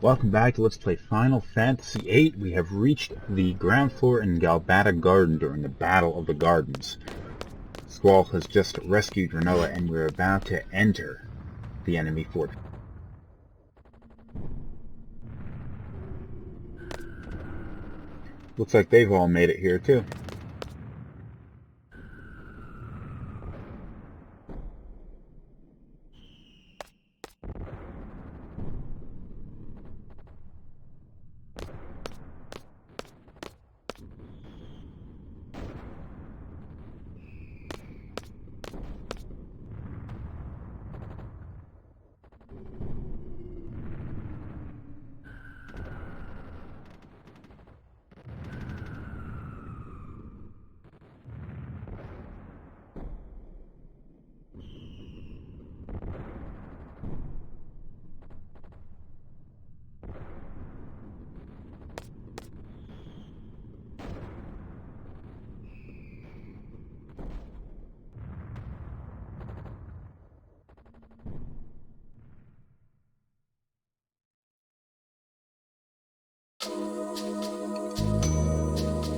Welcome back to Let's Play Final Fantasy VIII. We have reached the ground floor in Galbata Garden during the Battle of the Gardens. Squall has just rescued Renoa and we're about to enter the enemy fort. Looks like they've all made it here too.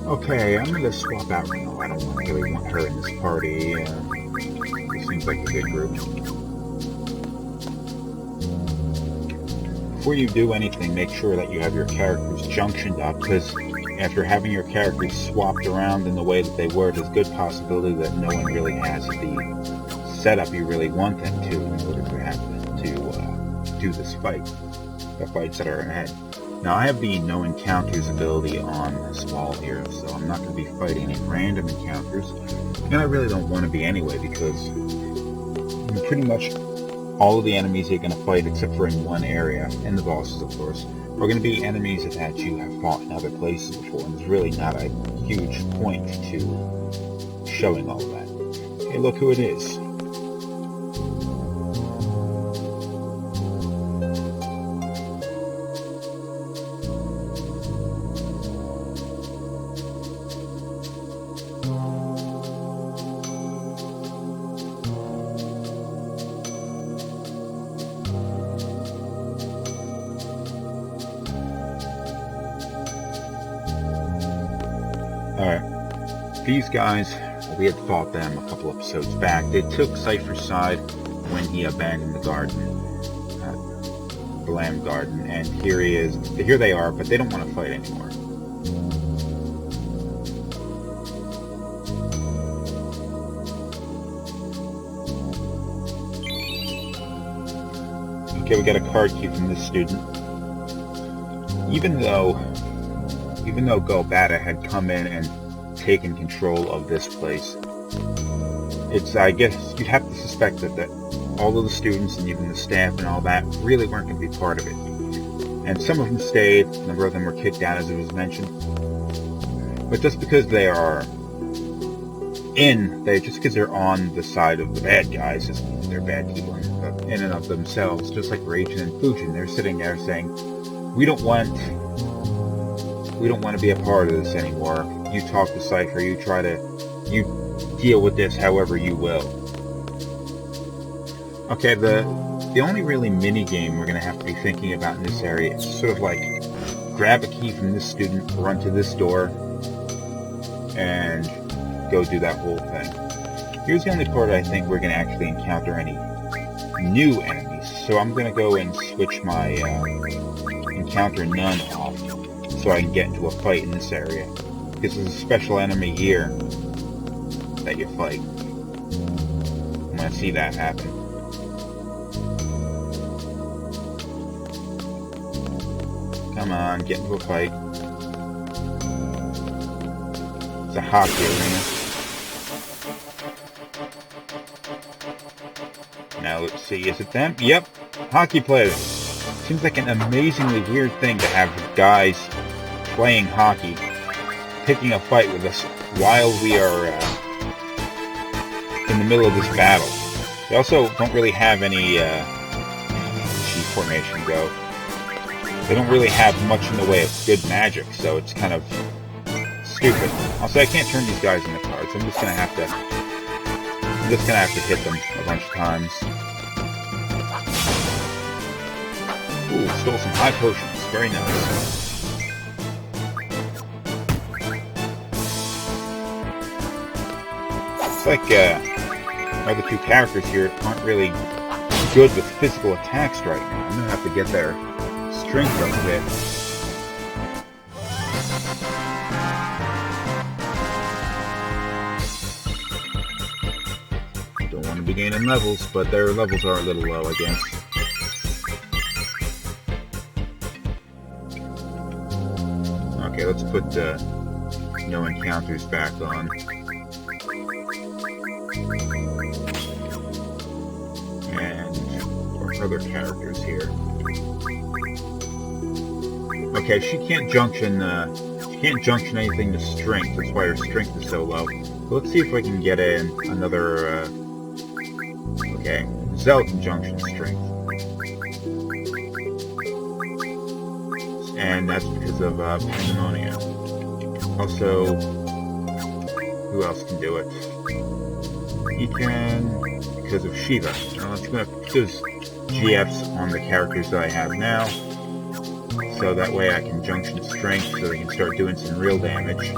Okay, I'm gonna swap out Renoa. I don't really want her in this party. It seems like a good group. Before you do anything, make sure that you have your characters junctioned up, because after having your characters swapped around in the way that they were, there's a good possibility that no one really has the setup you really want them to in order to have to do this fight, the fights that are ahead. Now, I have the No Encounters ability on Squall here, so I'm not going to be fighting any random encounters. And I really don't want to be anyway, because pretty much all of the enemies you're going to fight, except for in one area, and the bosses, of course, are going to be enemies that you have fought in other places before, and there's really not a huge point to showing all that. Hey, look who it is. Alright, these guys, we had fought them a couple episodes back. They took Cypher's side when he abandoned the garden, the Lamb Garden, and here they are, but they don't want to fight anymore. Okay, we got a card key from this student. Even though Galbata had come in and taken control of this place, I guess you'd have to suspect that all of the students and even the staff and all that really weren't going to be part of it. And some of them stayed, a number of them were kicked out, as it was mentioned. But just because they're on the side of the bad guys, doesn't mean they're bad people in and of themselves. Just like Raijin and Fujin, they're sitting there saying, we don't want to be a part of this anymore. You talk to Cypher, you deal with this however you will. Okay, the only really mini-game we're going to have to be thinking about in this area is sort of like grab a key from this student, run to this door, and go do that whole thing. Here's the only part I think we're going to actually encounter any new enemies, so I'm going to go and switch my encounter none off, so I can get into a fight in this area. Because there's a special enemy here that you fight. I'm going to see that happen. Come on, get into a fight. It's a hockey arena. Now let's see, is it them? Yep, hockey players. Seems like an amazingly weird thing to have guys playing hockey, picking a fight with us while we are in the middle of this battle. They also don't really have any G formation go. They don't really have much in the way of good magic, so it's kind of stupid. Also, I can't turn these guys into cards. I'm just gonna have to hit them a bunch of times. Ooh, stole some high potions. Very nice. It's like our other two characters here aren't really good with physical attacks right now. I'm gonna have to get their strength up a bit. Don't want to be gaining levels, but their levels are a little low, I guess. Okay, let's put no encounters back on. And our other characters here. Okay, she can't junction anything to strength. That's why her strength is so low. So let's see if we can get in another. Okay, Zell can junction strength, and that's because of Pandemonium. Also, who else can do it? He can, because of Shiva. Now let's go put those GFs on the characters that I have now, so that way I can junction strength so they can start doing some real damage.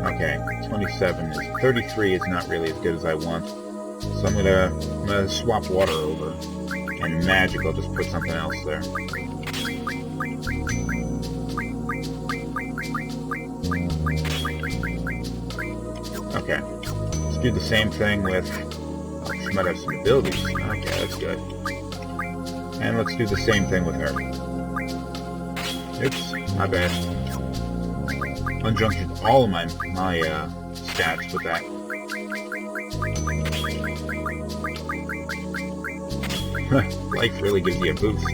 Okay, 27 is 33 is not really as good as I want, so I'm gonna swap water over, and magic. I'll just put something else there. Okay, let's do the same thing with. Oh, she might have some abilities. Okay, that's good. And let's do the same thing with her. Oops, my bad. Unjunctioned all of my stats with that. Life really gives you a boost.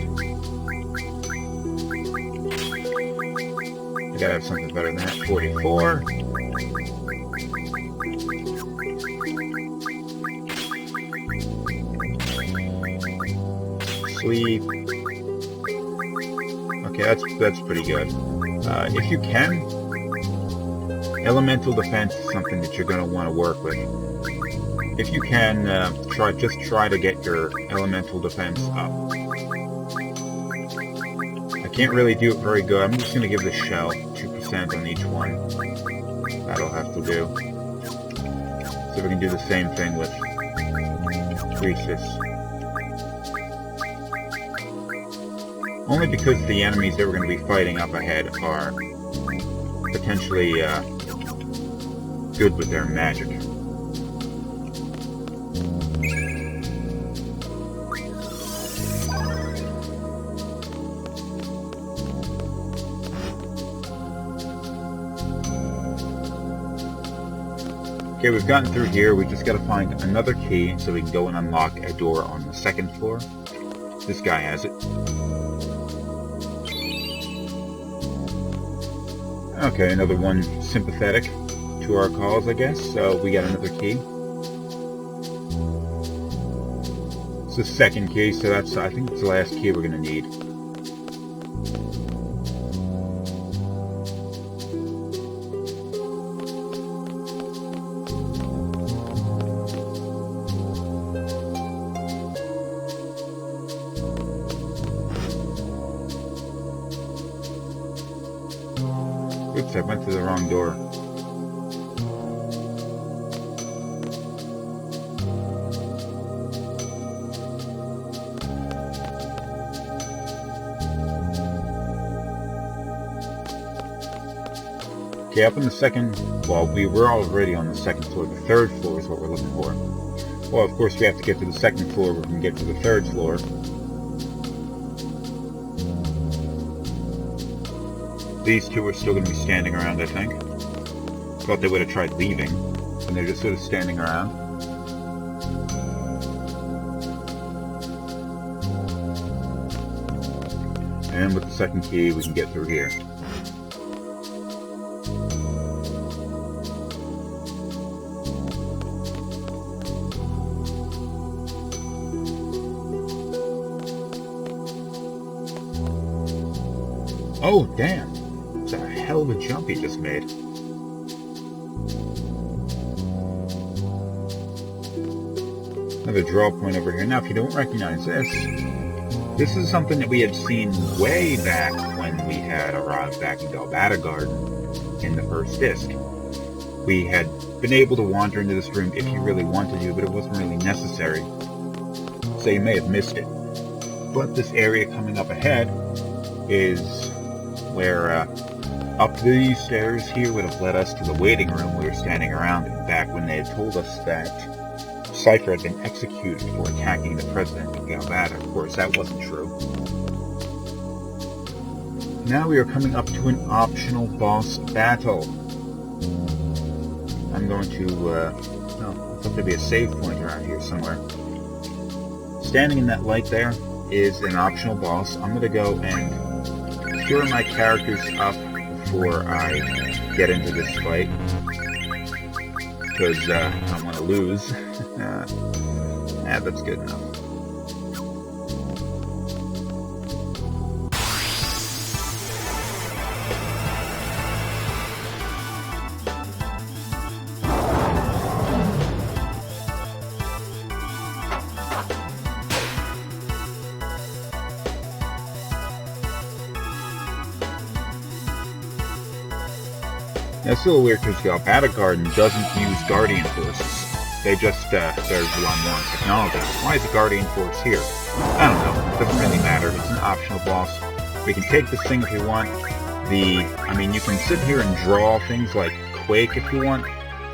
I gotta have something better than that. 44. Sleep. Okay, that's pretty good. If you can, elemental defense is something that you're going to want to work with. If you can, try to get your elemental defense up. I can't really do it very good. I'm just going to give the shell 2% on each one. That'll have to do. So we can do the same thing with Rhesus. Only because the enemies that we're going to be fighting up ahead are potentially good with their magic. Okay, we've gotten through here. We just got to find another key so we can go and unlock a door on the second floor. This guy has it. Okay, another one sympathetic to our cause, I guess. So we got another key. It's the second key, so I think it's the last key we're going to need. Oops, I went to the wrong door. Okay, up on the second, well, we were already on the second floor. The third floor is what we're looking for. Well, of course, we have to get to the second floor before we can get to the third floor. These two are still going to be standing around, I think. Thought they would have tried leaving, and they're just sort of standing around. And with the second key, we can get through here. Oh, damn! It's a hell of a jump he just made. Another draw point over here. Now, if you don't recognize this, this is something that we had seen way back when we had arrived back in Galbata Garden in the first disc. We had been able to wander into this room if you really wanted to, but it wasn't really necessary, so you may have missed it. But this area coming up ahead is where up these stairs here would have led us to the waiting room we were standing around in back when they had told us that Cypher had been executed for attacking the president of Galbata. Of course, that wasn't true. Now we are coming up to an optional boss battle. I'm going to, I thought there'd be a save point around here somewhere. Standing in that light there is an optional boss. I'm going to go and cure my characters up before I get into this fight, because I don't want to lose. That's good enough. Now, it's a little weird because Galbata Garden doesn't use Guardian Forces. They just started relying more on technology. Why is a Guardian Force here? I don't know. It doesn't really matter. It's an optional boss. We can take this thing if we want. You can sit here and draw things like Quake if you want,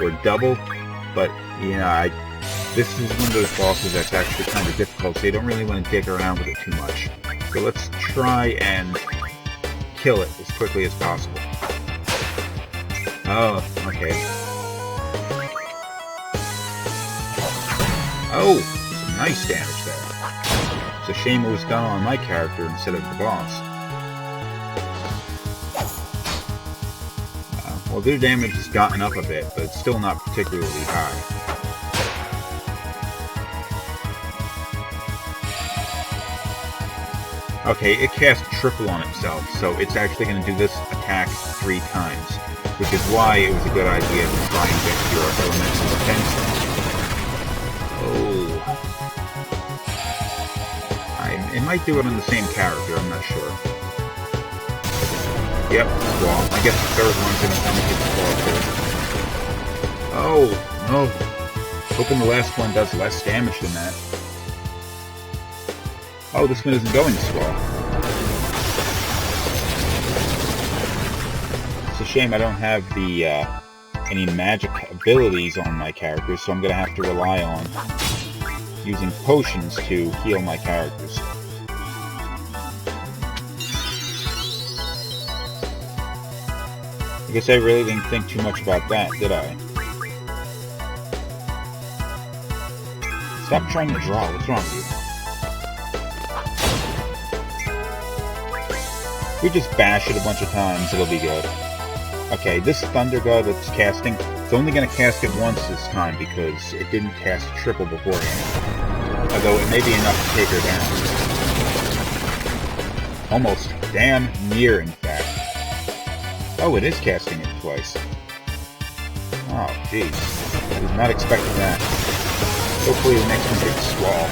or Double, but, this is one of those bosses that's actually kind of difficult, so you don't really want to dig around with it too much. So let's try and kill it as quickly as possible. Oh, okay. Oh, some nice damage there. It's a shame it was done on my character instead of the boss. Well, their damage has gotten up a bit, but it's still not particularly high. Okay, it cast triple on itself, so it's actually going to do this attack 3 times, which is why it was a good idea to try and get your elemental defense up. Oh. It might do it on the same character, I'm not sure. Yep, Squall. I guess the third one's going to come and get Squall too. Oh, no. Hoping the last one does less damage than that. Oh, this one isn't going to Squall. It's a shame I don't have the any magic abilities on my characters, so I'm going to have to rely on using potions to heal my characters. I guess I really didn't think too much about that, did I? Stop trying to draw. What's wrong with you? We just bash it a bunch of times, it'll be good. Okay, this Thunder God that's casting, it's only going to cast it once this time because it didn't cast triple beforehand. Although it may be enough to take her down. Almost damn near, in fact. Oh, it is casting it twice. Oh, jeez. I was not expecting that. Hopefully the next one gets Squall.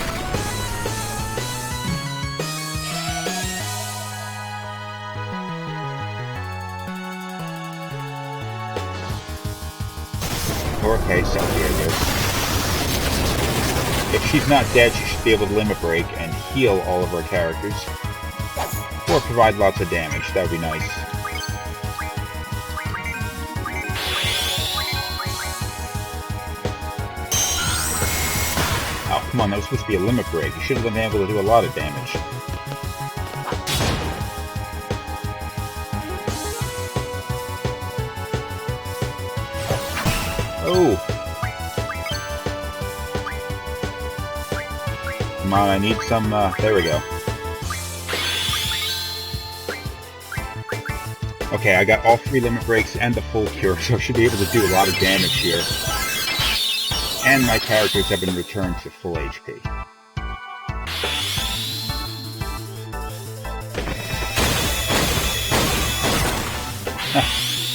Okay, so here it is. If she's not dead, she should be able to limit break and heal all of her characters. Or provide lots of damage. That would be nice. Oh, come on, that was supposed to be a limit break. You should have been able to do a lot of damage. Oh! Come on, I need some, there we go. Okay, I got all 3 limit breaks and the full cure, so I should be able to do a lot of damage here. And my characters have been returned to full HP.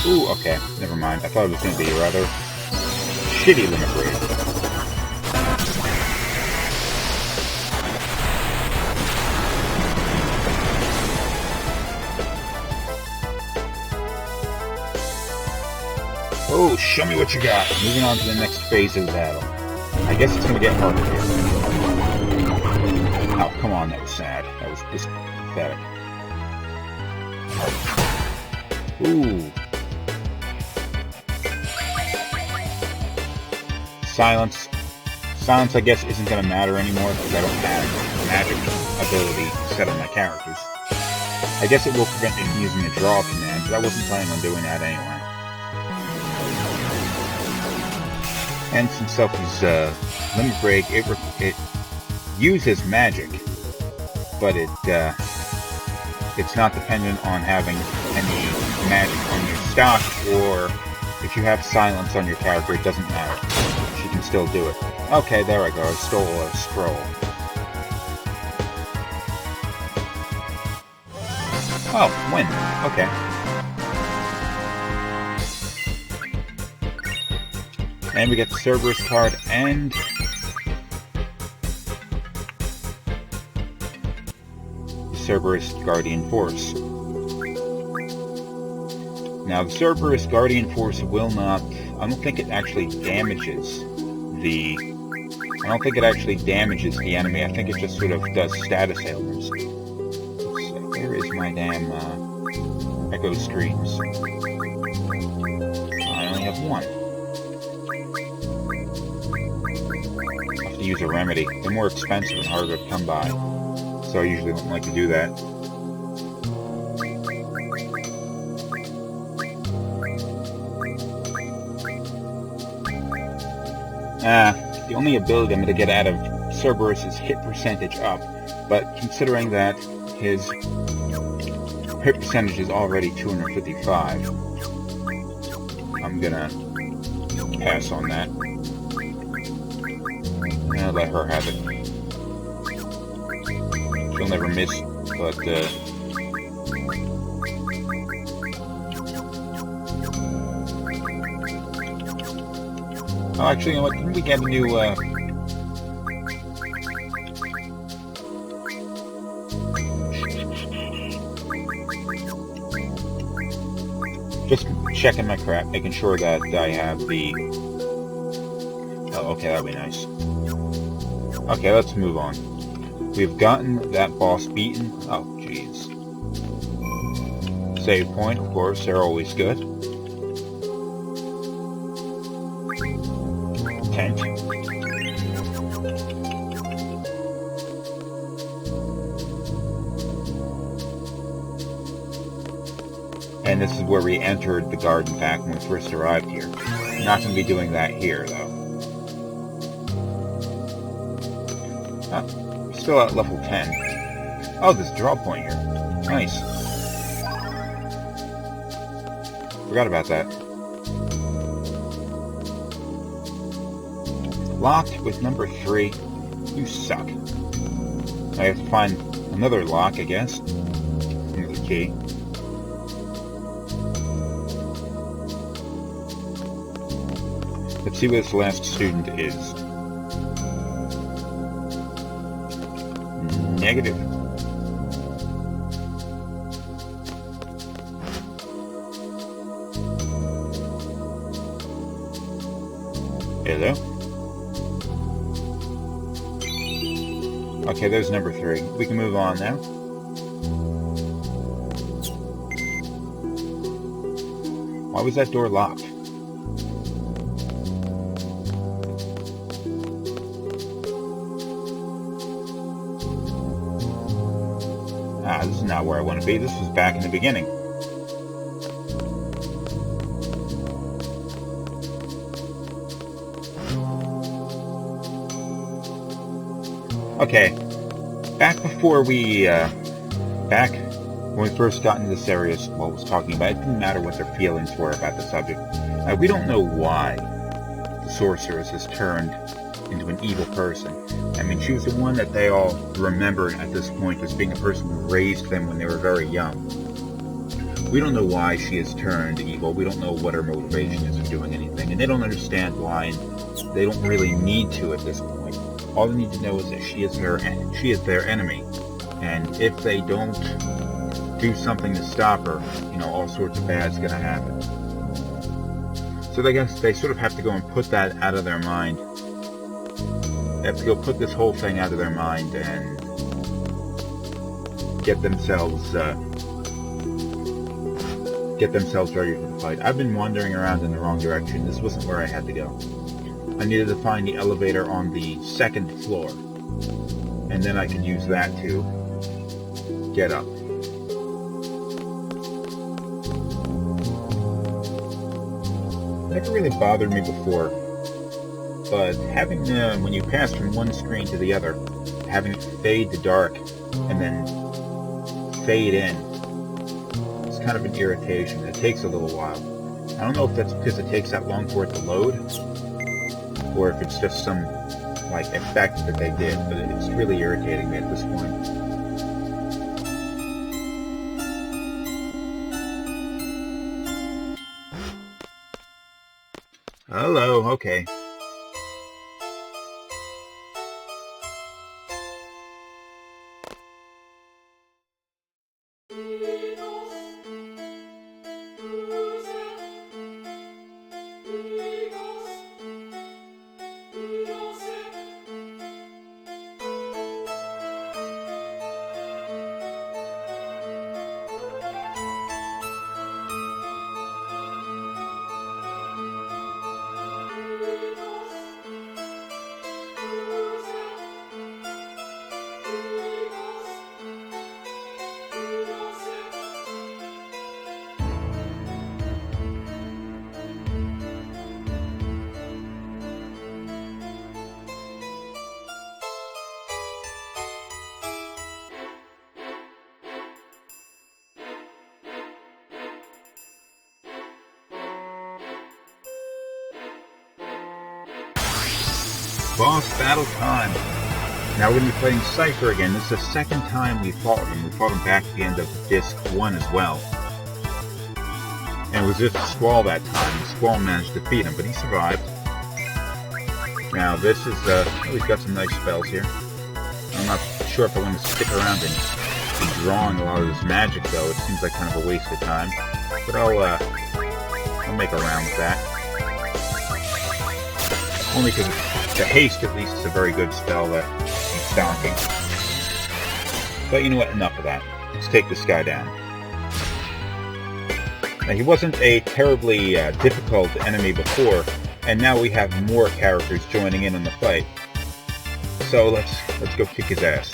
Ooh, okay, never mind. I thought it was going to be a rather shitty limit break. Oh, show me what you got. Moving on to the next phase of the battle. I guess it's going to get harder here. Oh, come on, that was sad. That was just pathetic. Ooh. Silence. Silence, I guess, isn't going to matter anymore because I don't have magic ability set on my characters. I guess it will prevent me from using the draw command, but I wasn't planning on doing that anyway. And since Selfie's limit break, it uses magic, but it's not dependent on having any magic on your stock, or if you have silence on your character, it doesn't matter. She can still do it. Okay, there I go. I stole a scroll. Oh, win. Okay. And we get the Cerberus card and the Cerberus Guardian Force. Now, the Cerberus Guardian Force will not... I don't think it actually damages the enemy. I think it just sort of does status ailments. Where is my damn echo screens? I only have one. I have to use a remedy. They're more expensive and harder to come by, so I usually don't like to do that. The only ability I'm going to get out of Cerberus is hit percentage up, but considering that his hit percentage is already 255, I'm going to pass on that. And let her have it. She'll never miss, but oh, actually, you know what? Didn't we get a new, just checking my crap, making sure that I have the... Oh, okay, that'll be nice. Okay, let's move on. We've gotten that boss beaten. Oh, jeez. Save point, of course, they're always good. Tent. And this is where we entered the garden pack when we first arrived here. Not going to be doing that here, though. Still at level 10. Oh, there's a draw point here. Nice. Forgot about that. Locked with number 3. You suck. I have to find another lock, I guess. Another key. Let's see what this last student is. Negative. Hello? Okay, there's number 3. We can move on now. Why was that door locked? This is not where I want to be. This was back in the beginning. Okay, back when we first got into this area, Squall was talking about, it didn't matter what their feelings were about the subject. We don't know why the sorceress has turned into an evil person. I mean, she was the one that they all remember at this point as being a person who raised them when they were very young. We don't know why she has turned evil. We don't know what her motivation is for doing anything, and they don't understand why, and they don't really need to at this point. All they need to know is that she is their enemy, and if they don't do something to stop her, all sorts of bad's gonna happen. So I guess they sort of have to go and put that out of their mind. They have to go put this whole thing out of their mind and get themselves ready for the fight. I've been wandering around in the wrong direction. This wasn't where I had to go. I needed to find the elevator on the 2nd floor, and then I could use that to get up. Never really bothered me before, but having when you pass from one screen to the other, having it fade to dark and then fade in, it's kind of an irritation. It takes a little while. I don't know if that's because it takes that long for it to load, or if it's just some like effect that they did, but it's really irritating me at this point. Hello, okay. Boss battle time. Now we're going to be fighting Cypher again. This is the second time we fought him. We fought him back at the end of Disc 1 as well. And it was just Squall that time. Squall managed to defeat him, but he survived. Now this is, he's got some nice spells here. I'm not sure if I want to stick around and be drawing a lot of this magic though. It seems like kind of a waste of time. But I'll make a round with that. Only because the haste, at least, is a very good spell that keeps donking. But you know what? Enough of that. Let's take this guy down. Now, he wasn't a terribly difficult enemy before, and now we have more characters joining in on the fight. So let's go kick his ass.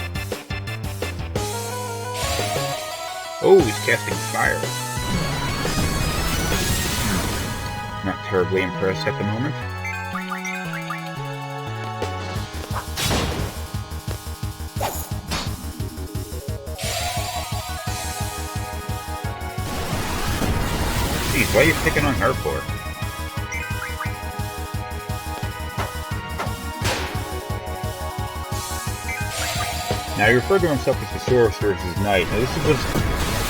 Oh, he's casting fire. Not terribly impressed at the moment. Jeez, what are you picking on her for? Now, he referred to himself as the Sorcerer's Knight. Now, this was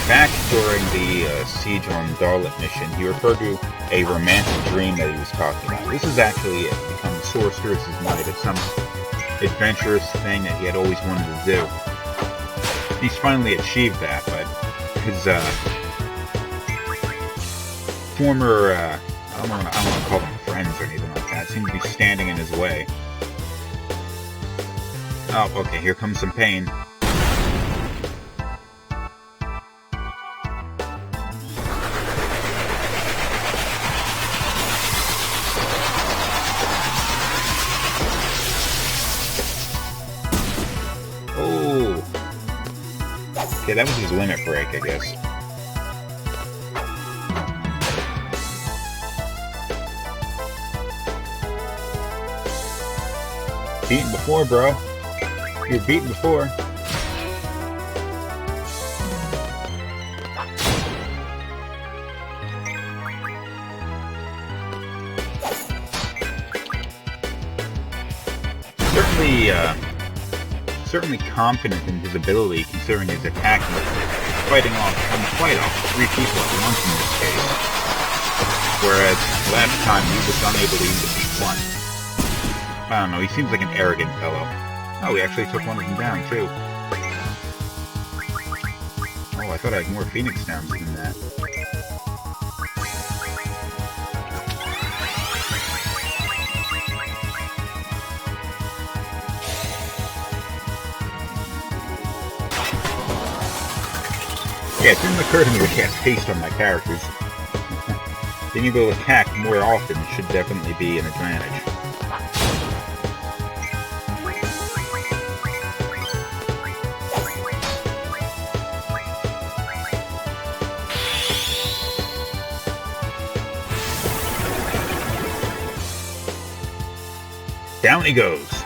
back during the Siege on Darlet mission. He referred to a romantic dream that he was talking about. This is actually it, become the Sorcerer's Knight. It's some adventurous thing that he had always wanted to do. He's finally achieved that, but his former, I don't want to call them friends or anything like that, seem to be standing in his way. Oh, okay, here comes some pain. Oh. Okay, that was his limit break, I guess. Beaten before, bro. You were beaten before. Certainly confident in his ability, considering his attack and fighting off 3 people at once in this case. Whereas last time he was unable to even defeat one. I don't know, he seems like an arrogant fellow. Oh, he actually took one of them down, too. Oh, I thought I had more Phoenix Downs than that. Yeah, it didn't occur to me to cast haste on my characters. Being able to attack more often should definitely be an advantage. Down he goes.